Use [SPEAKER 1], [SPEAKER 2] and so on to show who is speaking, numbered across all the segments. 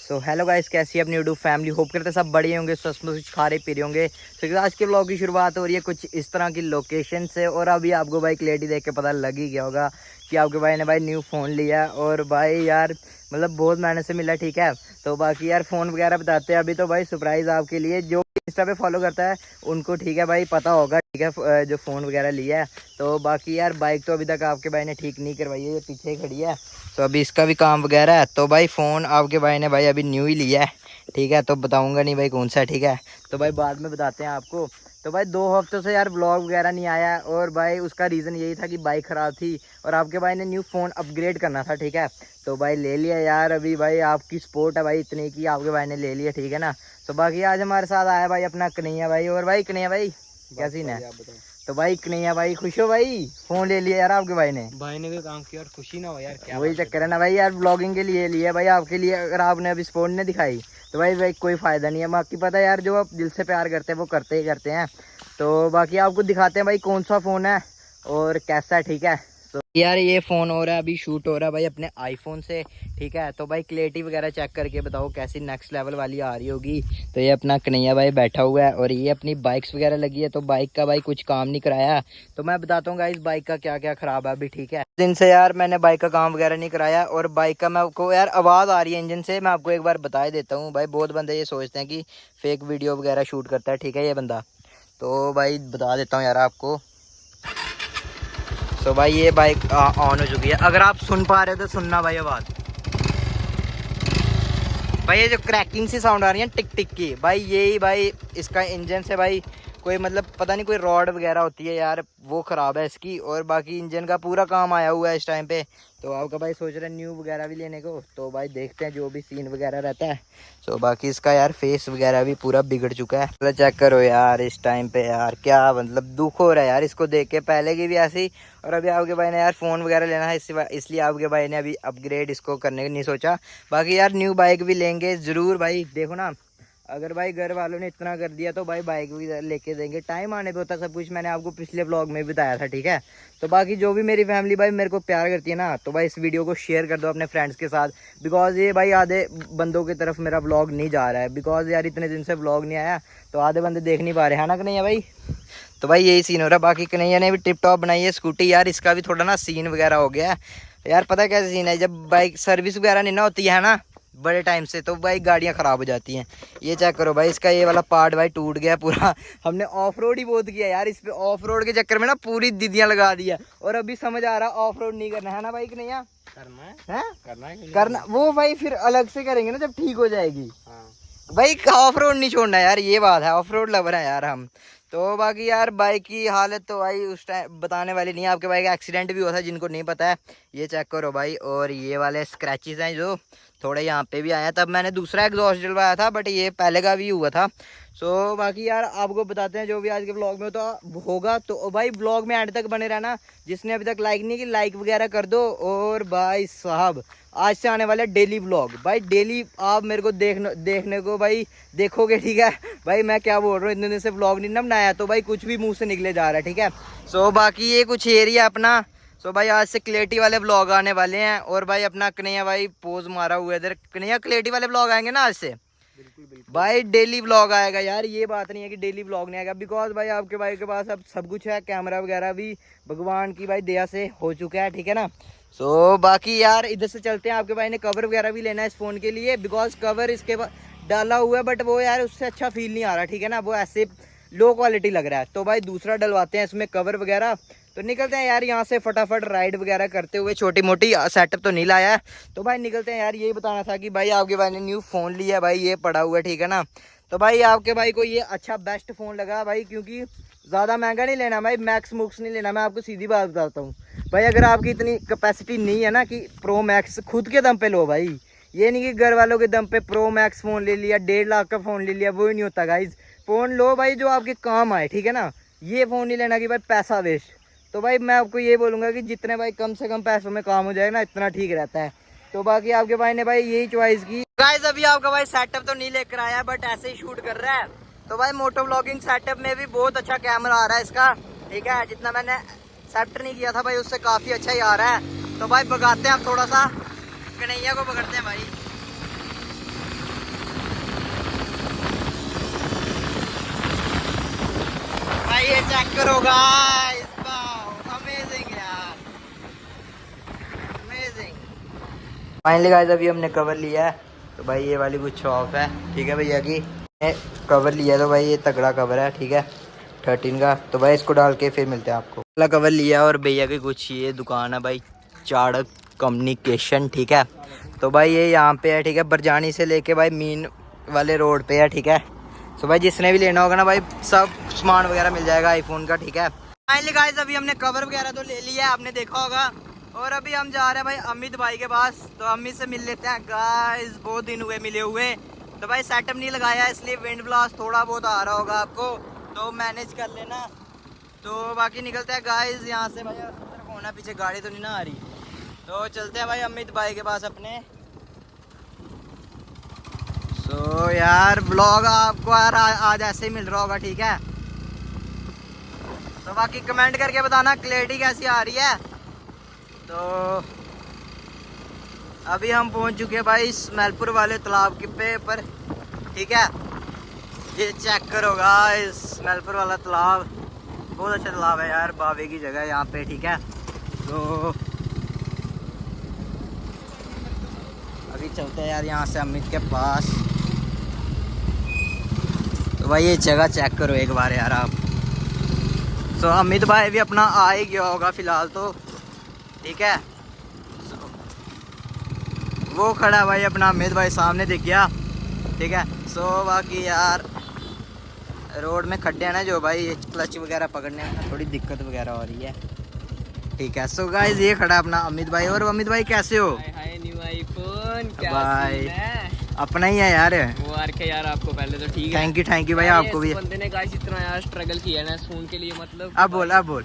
[SPEAKER 1] So hello guys, कैसी है अपनी यूट्यूब फैमिली। होप करते सब बढ़िया होंगे, स्वस्थ में कुछ खा रहे पी रहे होंगे। तो आज के ब्लॉग की शुरुआत हो रही है कुछ इस तरह की लोकेशन से। और अभी आपको भाई क्लियरिटी देख के पता लग ही गया होगा कि आपके भाई ने भाई न्यू फ़ोन लिया है। और भाई यार मतलब बहुत मेहनत से मिला, ठीक है। तो बाकी यार फ़ोन वगैरह बताते हैं अभी। तो भाई सरप्राइज़ आपके लिए, जो इंस्टा पे फॉलो करता है उनको ठीक है भाई पता होगा, ठीक है, जो फ़ोन वगैरह लिया है। तो बाकी यार बाइक तो अभी तक आपके भाई ने ठीक नहीं करवाई है, ये पीछे ही खड़ी है। तो अभी इसका भी काम वगैरह है। तो भाई फ़ोन आपके भाई ने भाई अभी न्यू ही लिया है, ठीक है। तो बताऊंगा नहीं भाई कौन सा, ठीक है। तो भाई बाद में बताते हैं आपको। तो भाई 2 हफ्तों से यार व्लॉग वगैरह नहीं आया। और भाई उसका रीज़न यही था कि बाइक ख़राब थी और आपके भाई ने न्यू फ़ोन अपग्रेड करना था, ठीक है। तो भाई ले लिया यार। अभी भाई आपकी सपोर्ट है भाई इतनी की आपके भाई ने ले लिया, ठीक है ना। तो बाकी आज हमारे साथ आया भाई अपना कन्हैया भाई। और भाई कन्हैया भाई क्या सीन है? तो भाई कन्हैया भाई खुश हो भाई, फोन ले लिया यार आपके भाई ने?
[SPEAKER 2] भाई ने भी काम किया और खुशी ना हो यार, क्या
[SPEAKER 1] वही चक्कर है ना भाई यार, ब्लॉगिंग के लिए लिया भाई आपके लिए। अगर आपने अभी सपोर्ट नहीं दिखाई तो भाई कोई फायदा नहीं है। बाकी पता है यार, जो आप दिल से प्यार करते हैं वो करते ही करते हैं। तो बाकी आपको दिखाते हैं भाई कौन सा फ़ोन है और कैसा है, ठीक है। तो यार ये फ़ोन हो रहा है अभी, शूट हो रहा है भाई अपने आईफोन से, ठीक है। तो भाई क्लियरिटी वगैरह चेक करके बताओ कैसी नेक्स्ट लेवल वाली आ रही होगी। तो ये अपना कन्हैया भाई बैठा हुआ है और ये अपनी बाइक्स वगैरह लगी है। तो बाइक का भाई कुछ काम नहीं कराया। तो मैं बताता हूँ गाइस बाइक का क्या क्या ख़राब है अभी, ठीक है। दिन से यार मैंने बाइक का काम वगैरह नहीं कराया। और बाइक का मैं आपको यार आवाज़ आ रही है इंजन से, मैं आपको एक बार बता देता हूँ। भाई बहुत बंदे ये सोचते हैं कि फेक वीडियो वगैरह शूट करता है, ठीक है, ये बंदा। तो भाई बता देता हूँ यार आपको। तो भाई ये बाइक ऑन हो चुकी है। अगर आप सुन पा रहे हो तो सुनना भाई आवाज़। भाई ये जो क्रैकिंग सी साउंड आ रही है टिक टिक की, भाई यही भाई इसका इंजन से भाई कोई मतलब पता नहीं कोई रॉड वगैरह होती है यार, वो ख़राब है इसकी। और बाकी इंजन का पूरा काम आया हुआ है इस टाइम पे। तो आपका भाई सोच रहे हैं न्यू वगैरह भी लेने को। तो भाई देखते हैं जो भी सीन वगैरह रहता है। तो बाकी इसका यार फेस वगैरह भी पूरा बिगड़ चुका है। मतलब चेक करो यार इस टाइम पे यार, क्या मतलब दुख हो रहा है यार इसको देख के। पहले की भी ऐसी, और अभी आपके भाई ने यार फ़ोन वगैरह लेना है इसलिए आपके भाई ने अभी अपग्रेड इसको करने की नहीं सोचा। बाकी यार न्यू बाइक भी लेंगे ज़रूर भाई, देखो ना। अगर भाई घर वालों ने इतना कर दिया तो भाई बाइक भी लेके देंगे। टाइम आने पे होता सब कुछ, मैंने आपको पिछले व्लॉग में बताया था, ठीक है। तो बाकी जो भी मेरी फैमिली भाई मेरे को प्यार करती है ना, तो भाई इस वीडियो को शेयर कर दो अपने फ्रेंड्स के साथ। बिकॉज ये भाई आधे बंदों की तरफ मेरा व्लॉग नहीं जा रहा है, बिकॉज यार इतने दिन से व्लॉग नहीं आया तो आधे बंदे देख नहीं पा रहे हैं ना कन्हैया भाई। तो भाई यही सीन हो रहा है। बाकी कन्हैया ने भी टिप टॉप बनाई है स्कूटी यार, इसका भी थोड़ा ना सीन वगैरह हो गया है यार। पता है कैसे सीन है, जब बाइक सर्विस वगैरह नहीं ना होती है ना बड़े टाइम से, तो भाई गाड़ियाँ ख़राब हो जाती हैं। ये चेक करो भाई, इसका ये वाला पार्ट भाई टूट गया पूरा। हमने ऑफ रोड ही बहुत किया यार इस पे, ऑफ रोड के चक्कर में ना पूरी दीदियाँ लगा दिया। और अभी समझ आ रहा ऑफ रोड नहीं करना है ना भाई कन्हैया?
[SPEAKER 2] करना है,
[SPEAKER 1] है
[SPEAKER 2] करना
[SPEAKER 1] वो भाई फिर अलग से करेंगे ना जब ठीक हो जाएगी।
[SPEAKER 2] हाँ।
[SPEAKER 1] भाई ऑफ रोड नहीं छोड़ना यार, ये बात है, ऑफ रोड लवर है यार हम। तो बाकी यार बाइक की हालत तो भाई उस टाइम बताने वाली नहीं है। आपके बाइक का एक्सीडेंट भी हुआ था जिनको नहीं पता है, ये चेक करो भाई। और ये वाले स्क्रैचेस हैं जो थोड़े यहाँ पे भी आए हैं। तब मैंने दूसरा एग्जॉस्ट डलवाया था, बट ये पहले का भी हुआ था। सो बाकी यार आपको बताते हैं जो भी आज के ब्लॉग में होगा। तो भाई ब्लॉग में एंड तक बने रहना। जिसने अभी तक लाइक नहीं की लाइक वगैरह कर दो। और भाई साहब आज से आने वाले डेली व्लॉग, भाई डेली आप मेरे को देखने को भाई देखोगे, ठीक है। भाई मैं क्या बोल रहा हूँ, इतने दिन से व्लॉग नहीं ना बनाया तो भाई कुछ भी मुंह से निकले जा रहा है, ठीक है। सो बाकी ये कुछ एरिया अपना। सो भाई आज से क्लियरिटी वाले व्लॉग आने वाले हैं। और भाई अपना कन्हैया भाई पोज मारा हुआ है इधर। कन्हैया क्लियरिटी वाले व्लॉग आएंगे ना आज से?
[SPEAKER 2] बिल्कुल बिल्कुल
[SPEAKER 1] भाई डेली व्लॉग आएगा यार, ये बात नहीं है कि डेली व्लॉग नहीं आएगा। बिकॉज भाई आपके भाई के पास अब सब कुछ है, कैमरा वगैरह भी भगवान की भाई दया से हो चुका है, ठीक है ना। सो बाकी यार इधर से चलते हैं। आपके भाई ने कवर वगैरह भी लेना है इस फ़ोन के लिए, बिकॉज कवर इसके डाला हुआ है बट वो यार उससे अच्छा फील नहीं आ रहा, ठीक है ना। वो ऐसे लो क्वालिटी लग रहा है। तो भाई दूसरा डलवाते हैं इसमें कवर वगैरह। तो निकलते हैं यार यहाँ से फटाफट राइड वगैरह करते हुए। छोटी मोटी सेटअप तो नहीं लाया है। तो भाई निकलते हैं यार। यही बताना था कि भाई आपके भाई ने न्यू फ़ोन लिया भाई, ये पड़ा हुआ है, ठीक है ना। तो भाई आपके भाई को ये अच्छा बेस्ट फ़ोन लगा भाई, क्योंकि ज़्यादा महंगा नहीं लेना भाई, मैक्स मुक्स नहीं लेना। मैं आपको सीधी बात बताता हूँ भाई, अगर आपकी इतनी कैपेसिटी नहीं है ना कि प्रो मैक्स खुद के दम पे लो भाई, ये नहीं कि घर वालों के दम पे प्रो मैक्स फ़ोन ले लिया, 1.5 लाख का फ़ोन ले लिया, वो ही नहीं होता गाइज। फ़ोन लो भाई जो आपके काम आए, ठीक है ना। ये फ़ोन नहीं लेना कि भाई पैसा वेस्ट। तो भाई मैं आपको ये बोलूँगा कि जितने भाई कम से कम पैसों में काम हो जाएगा ना, इतना ठीक रहता है। तो बाकी आपके भाई ने भाई यही चॉइस की। गाइज अभी आपका भाई सेटअप तो नहीं लेकर आया बट ऐसे ही शूट कर रहा है। तो भाई मोटो व्लॉगिंग सेटअप में भी बहुत अच्छा कैमरा आ रहा है इसका, ठीक है। जितना मैंने एक्सेप्ट नहीं किया था भाई उससे काफ़ी अच्छा ही आ रहा है। तो भाई भगाते हैं आप थोड़ा सा, कन्हैया को पकड़ते हैं भाई। भाई ये चेक करो गाइस, अमेजिंग यार, अमेजिंग। फाइनली गाइस अभी हमने कवर लिया है, तो भाई ये वाली कुछ शॉप है, ठीक है भैया की कवर लिया, तो भाई ये तगड़ा कवर है, ठीक है 13 का। तो भाई इसको डाल के फिर मिलते हैं आपको। अगला कवर लिया और भैया की कुछ ये दुकान है भाई, चाड़क कम्युनिकेशन, ठीक है। तो भाई ये यहाँ पे है, ठीक है, बरजानी से लेके भाई मीन वाले रोड पे है, ठीक है। तो भाई जिसने भी लेना होगा ना भाई, सब सामान वगैरह मिल जाएगा आईफोन का, ठीक है। फाइनली गाइस अभी हमने कवर वगैरह तो ले लिया है, आपने देखा होगा। और अभी हम जा रहे हैं भाई अमित भाई के पास, तो अमित से मिल लेते हैं गाइस, बहुत दिन हुए मिले हुए। तो भाई सेटअप नहीं लगाया इसलिए विंड ब्लास्ट थोड़ा बहुत आ रहा होगा आपको, तो मैनेज कर लेना। तो बाकी निकलते हैं गाइस यहाँ से, भाई होना पीछे गाड़ी तो नहीं ना आ रही, तो चलते हैं भाई अमित भाई के पास अपने। तो यार ब्लॉग आपको यार आज ऐसे ही मिल रहा होगा, ठीक है। तो बाकी कमेंट करके बताना क्लैरिटी कैसी आ रही है। तो अभी हम पहुंच चुके हैं भाई स्मेलपुर वाले तालाब के पे पर, ठीक है। ये चेक करो गाइस, स्मेलपुर वाला तालाब बहुत अच्छा तालाब है यार, बावे की जगह है यहाँ पे, ठीक है। तो अभी चलते हैं यार यहाँ से अमित के पास। तो भाई ये जगह चेक करो एक बार यार आप। तो अमित भाई भी अपना आ ही गया होगा फिलहाल तो, ठीक है। वो खड़ा है भाई अपना अमित भाई, सामने दिख गया, ठीक है। सो बाकी यार रोड में खड्डे हैं ना जो भाई, क्लच वगैरह पकड़ने में थोड़ी दिक्कत वगैरह हो रही है, ठीक है। सो गाइस ये खड़ा है अपना अमित भाई। और अमित भाई कैसे हो?
[SPEAKER 2] हाय न्यू आईफोन, क्या
[SPEAKER 1] भाई
[SPEAKER 2] सीन है?
[SPEAKER 1] अपना ही है यार
[SPEAKER 2] वो आर के यार, आपको पहले तो ठीक है।
[SPEAKER 1] थैंक यू भाई आपको भी।
[SPEAKER 2] इस बंदे ने गाइस इतना यार स्ट्रगल किया ना इस फोन के लिए, मतलब
[SPEAKER 1] अब बोल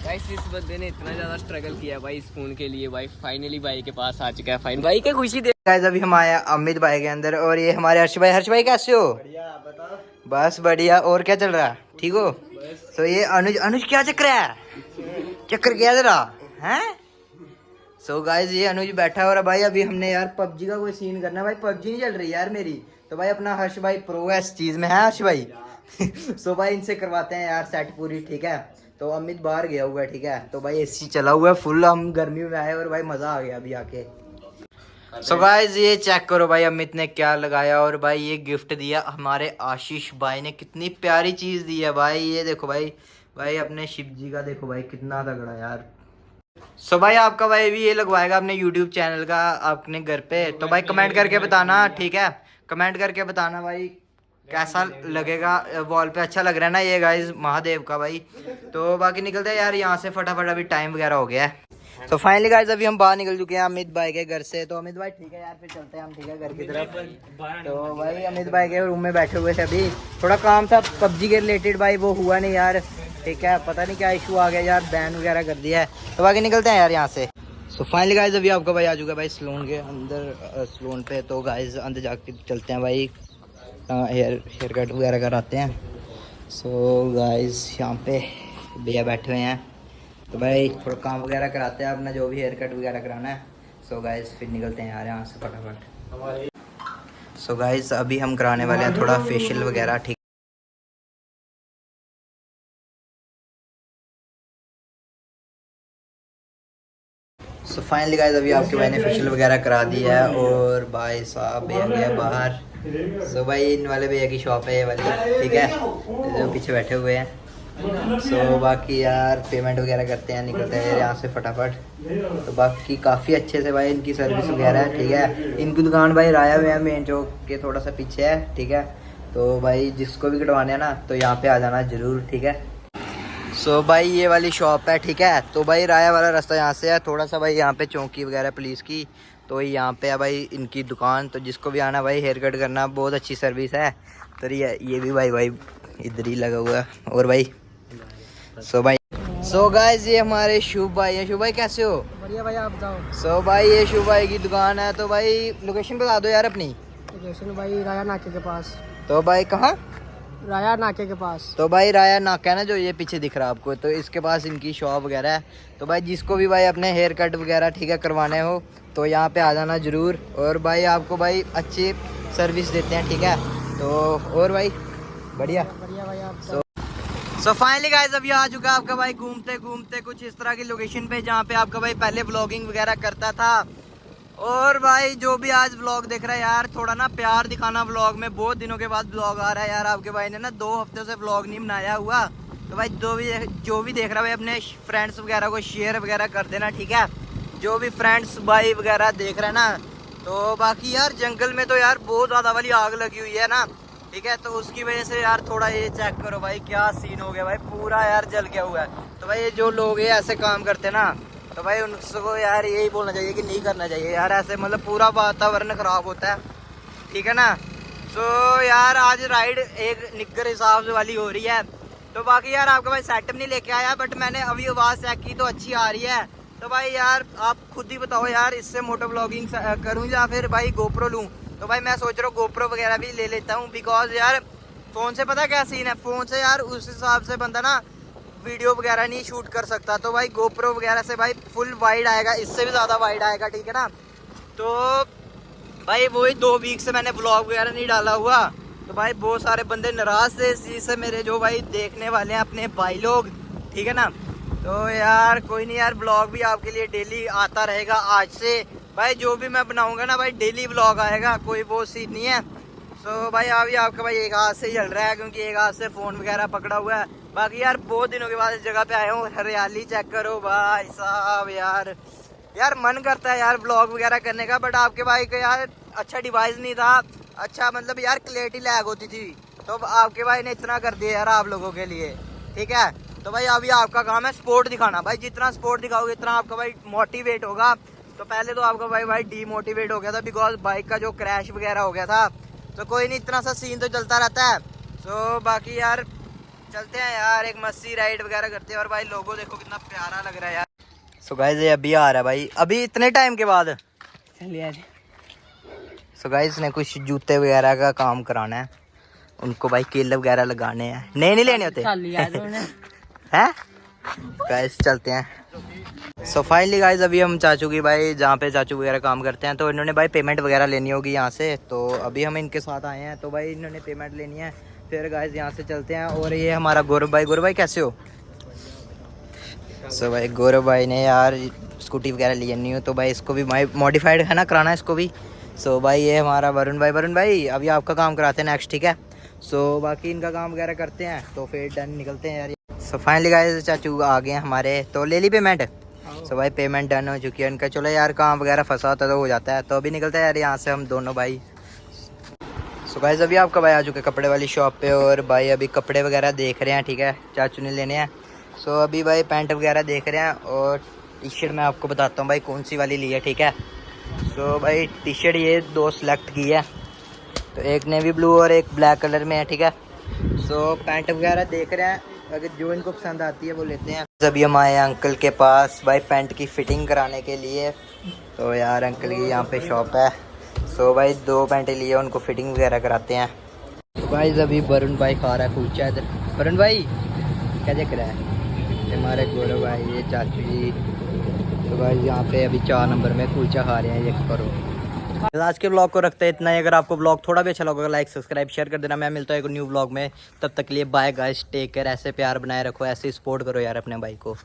[SPEAKER 2] गाइस इस बंदे ने इतना ज्यादा स्ट्रगल किया भाई इस फोन के लिए भाई, फाइनली भाई के पास आ चुका है। फाइन भाई के खुशी दे
[SPEAKER 1] गाइस अभी हम आए अमित भाई के अंदर, और ये हमारे हर्ष भाई। हर्ष भाई कैसे हो?
[SPEAKER 2] बढ़िया, बताओ।
[SPEAKER 1] बस बढ़िया। और क्या चल रहा है, ठीक हो? तो ये अनुज क्या चक्कर है, चक्कर क्या जरा हैं? सो गाइस ये अनुज बैठा है, और भाई अभी हमने यार पबजी का कोई सीन करना है भाई, पबजी नहीं चल रही यार मेरी। तो भाई अपना हर्ष भाई प्रो है इस चीज में, है हर्ष भाई? सो भाई इनसे करवाते हैं यार सेट पूरी, ठीक है। तो अमित बाहर गया हुआ है, ठीक है। तो भाई एसी चला हुआ है फुल, हम गर्मी में आए और भाई मजा आ गया अभी आके। सो गाइस ये चेक करो भाई अमित ने क्या लगाया, और भाई ये गिफ्ट दिया हमारे आशीष भाई ने, कितनी प्यारी चीज दी है भाई। ये देखो भाई अपने शिव जी का देखो भाई, कितना तगड़ा यार। सो भाई आपका भाई भी ये लगवाएगा अपने यूट्यूब चैनल का अपने घर पे। तो भाई कमेंट करके बताना, ठीक है। कमेंट करके बताना भाई कैसा लगेगा, वॉल पे अच्छा लग रहा है ना ये गाइस महादेव का भाई। तो बाकी निकलते हैं यार यहाँ से फटाफट, अभी टाइम वगैरह हो गया है। तो फाइनली गाइस अभी हम बाहर निकल चुके हैं अमित भाई के घर से। तो अमित भाई ठीक है यार, फिर चलते हैं हम, ठीक है, घर की तरफ। तो भाई अमित भाई के रूम में बैठे हुए थे, अभी थोड़ा काम था पबजी के रिलेटेड भाई, वो हुआ नहीं यार, ठीक है। पता नहीं क्या इशू आ गया यार, बैन वगैरह कर दिया है। तो बाकी निकलते हैं यार यहाँ से। सो फाइनली गाइस अभी आपका भाई आ चुका है भाई सलून के अंदर, सलून पे। तो गाइस अंदर जाके चलते हैं भाई, हेयर कट वगैरह कराते हैं। सो गाइस यहाँ पे भैया बैठे हुए हैं, तो भाई थोड़ा काम वगैरह कराते हैं अपना, जो भी हेयर कट वगैरह कराना है। सो गाइस फिर निकलते हैं यार यहाँ से फटाफट। सो गाइस अभी हम कराने वाले हैं थोड़ा फेशियल वगैरह, ठीक। सो फाइनली गाइस अभी आपके भाई ने फेशियल वगैरह करा दिया है, और भाई साहब भैया गया बाहर। सो भाई इन वाले भैया की शॉप है ये वाली, ठीक है, जो पीछे बैठे हुए हैं। सो बाकी यार पेमेंट वगैरह करते हैं, निकलते हैं यहाँ से फटाफट। तो बाकी काफ़ी अच्छे से भाई इनकी सर्विस वगैरह है, ठीक है। इनकी दुकान भाई राया हुआ है, मेन चौक के थोड़ा सा पीछे है, ठीक है। तो भाई जिसको भी कटवाने हैं ना, तो यहाँ पे आ जाना ज़रूर, ठीक है। सो भाई ये वाली शॉप है, ठीक है। तो भाई राया वाला रास्ता यहाँ से है, थोड़ा सा भाई यहाँ पे चौकी वगैरह पुलिस की, तो यहाँ पे है भाई इनकी दुकान। तो जिसको भी आना भाई हेयर कट करना, बहुत अच्छी सर्विस है। तो ये भी भाई इधर ही लगा हुआ है। और भाई सो गाइस ये हमारे शुभ भाई हैं। शुभ भाई कैसे हो?
[SPEAKER 2] बढ़िया भाई, आप बताओ।
[SPEAKER 1] सो भाई ये शुभ भाई की दुकान है। तो भाई लोकेशन बता दो यार अपनी।
[SPEAKER 2] लोकेशन भाई राया नाके के पास।
[SPEAKER 1] तो भाई कहाँ?
[SPEAKER 2] राया नाके के पास।
[SPEAKER 1] तो भाई राया नाका है ना जो ये पीछे दिख रहा है आपको, तो इसके पास इनकी शॉप वगैरह है। तो भाई जिसको भी भाई अपने हेयर कट वगैरह, ठीक है, करवाने हो, तो यहाँ पे आ जाना ज़रूर। और भाई आपको भाई अच्छी सर्विस देते हैं, ठीक है। तो और भाई बढ़िया
[SPEAKER 2] बढ़िया भाई, आप
[SPEAKER 1] सो फाइनली गाइस अभी आ चुका है आपका भाई घूमते घूमते कुछ इस तरह की लोकेशन पे जहाँ पे आपका भाई पहले व्लॉगिंग वगैरह करता था। और भाई जो भी आज व्लॉग देख रहा है यार, थोड़ा ना प्यार दिखाना व्लॉग में। बहुत दिनों के बाद व्लॉग आ रहा है यार, आपके भाई ने ना 2 हफ्ते से व्लॉग नहीं बनाया हुआ। तो भाई जो भी देख रहा है भाई अपने फ्रेंड्स वगैरह को शेयर वगैरह कर देना, ठीक है। जो भी फ्रेंड्स भाई वगैरह देख रहे हैं ना, तो बाकी यार जंगल में तो यार बहुत ज़्यादा वाली आग लगी हुई है ना, ठीक है। तो उसकी वजह से यार थोड़ा ये चेक करो भाई क्या सीन हो गया भाई, पूरा यार जल गया हुआ है। तो भाई ये जो लोग ये ऐसे काम करते हैं ना, तो भाई उनको यार यही बोलना चाहिए कि नहीं करना चाहिए यार ऐसे, मतलब पूरा वातावरण खराब होता है, ठीक है ना। सो यार आज राइड एक निग्गर हिसाब से वाली हो रही है। तो बाकी यार आपका भाई सेटअप नहीं लेके आया, बट मैंने अभी आवाज़ चेक की तो अच्छी आ रही है। तो भाई यार आप खुद ही बताओ यार, इससे मोटो ब्लॉगिंग करूँ या फिर भाई गोप्रो लूँ। तो भाई मैं सोच रहा हूँ गोप्रो वगैरह भी ले लेता हूँ, बिकॉज यार फ़ोन से पता क्या सीन है, फ़ोन से यार उस हिसाब से बंदा ना वीडियो वगैरह नहीं शूट कर सकता। तो भाई गोप्रो वगैरह से भाई फुल वाइड आएगा, इससे भी ज़्यादा वाइड आएगा, ठीक है ना। तो भाई वही 2 वीक से मैंने ब्लॉग वगैरह नहीं डाला हुआ, तो भाई बहुत सारे बंदे नाराज़ थे इस चीज़ से, मेरे जो भाई देखने वाले हैं अपने भाई लोग, ठीक है ना। तो यार कोई नहीं यार, ब्लॉग भी आपके लिए डेली आता रहेगा आज से। भाई जो भी मैं बनाऊंगा ना भाई डेली ब्लॉग आएगा, कोई वो सीन नहीं है। तो भाई अभी आपका भाई एक हाथ से ही चल रहा है, क्योंकि एक हाथ से फ़ोन वगैरह पकड़ा हुआ है। बाकी यार बहुत दिनों के बाद इस जगह पे आया हूँ, हरियाली चेक करो भाई साहब। यार मन करता है यार ब्लॉग वगैरह करने का, बट आपके भाई का यार अच्छा डिवाइस नहीं था, अच्छा मतलब यार क्लैरिटी लैग होती थी। तो आपके भाई ने इतना कर दिया यार आप लोगों के लिए, ठीक है। तो भाई अभी आपका काम है स्पोर्ट दिखाना। भाई जितना स्पोर्ट दिखाओगे इतना आपका भाई मोटिवेट होगा। तो पहले तो आपका भाई डीमोटिवेट हो गया था, बिकॉज बाइक का जो क्रैश वगैरह हो गया था। तो कोई नहीं, इतना सा सीन तो चलता रहता है। तो बाकी यार चलते हैं यार, एक मस्ती राइड वगैरह करते हैं। और भाई लोगो देखो कितना प्यारा लग रहा है यार। सो गाइस ये अभी आ रहा है भाई, अभी इतने टाइम के बाद। सो गाइस ने कुछ जूते वगैरह का काम कराना है, उनको भाई कील वगैरह लगाने हैं, नहीं लेने होते हैं। गाइस चलते हैं। सो फाइनली गाइस अभी हम चाचू की भाई जहाँ पे चाचू वगैरह काम करते हैं, तो इन्होंने भाई पेमेंट वगैरह लेनी होगी यहाँ से। तो अभी हम इनके साथ आए हैं, तो भाई इन्होंने पेमेंट लेनी है, फिर गाइस यहाँ से चलते हैं। और ये हमारा गौरव भाई कैसे हो। सो भाई गौरव भाई ने यार स्कूटी वगैरह लेनी हो, तो भाई इसको भी भाई मॉडिफाइड है ना कराना है इसको भी। सो भाई ये हमारा वरुण भाई अभी आपका काम कराते हैं नेक्स्ट, ठीक है। सो बाकी इनका काम वगैरह करते हैं, तो फिर डन निकलते हैं यार। सो फाइनली गाइस चाचू आ गए हैं हमारे, तो ले ली पेमेंट। सो भाई पेमेंट डन हो चुकी है इनका। चलो यार काम वगैरह फंसा होता तो हो जाता है, तो अभी निकलते हैं यार यहाँ से हम दोनों भाई। सो गाइस अभी आपका भाई आ चुके कपड़े वाली शॉप पे, और भाई अभी कपड़े वगैरह देख रहे हैं, ठीक है, चाचू ने लेने हैं। सो अभी भाई पैंट वगैरह देख रहे हैं, और टी शर्ट मैं आपको बताता हूँ भाई कौन सी वाली ली है, ठीक है। सो भाई टी शर्ट ये 2 सेलेक्ट की है, तो एक नेवी ब्लू और एक ब्लैक कलर में है, ठीक है। सो पैंट वगैरह देख रहे हैं, अगर जो इनको पसंद आती है वो लेते हैं। अभी हम आए अंकल के पास भाई पैंट की फिटिंग कराने के लिए। तो यार अंकल की यहाँ पे शॉप है। सो भाई 2 पैंटें लिए, उनको फिटिंग वगैरह कराते हैं। भाई अभी वरुण भाई खा रहा है कुलचा इधर। वरुण भाई क्या देख रहा है, हमारे गौरव भाई, ये चाचू जी। तो भाई यहाँ पे अभी 4 नंबर में कुलचा खा रहे हैं, ये करो। आज के ब्लॉग को रखते हैं इतना ही। अगर आपको ब्लॉग थोड़ा भी अच्छा लगा लाइक सब्सक्राइब शेयर कर देना। मैं मिलता हूँ एक न्यू ब्लॉग में, तब तक के लिए बाय गाइस, टेक केयर। ऐसे प्यार बनाए रखो, ऐसे सपोर्ट करो यार अपने भाई को।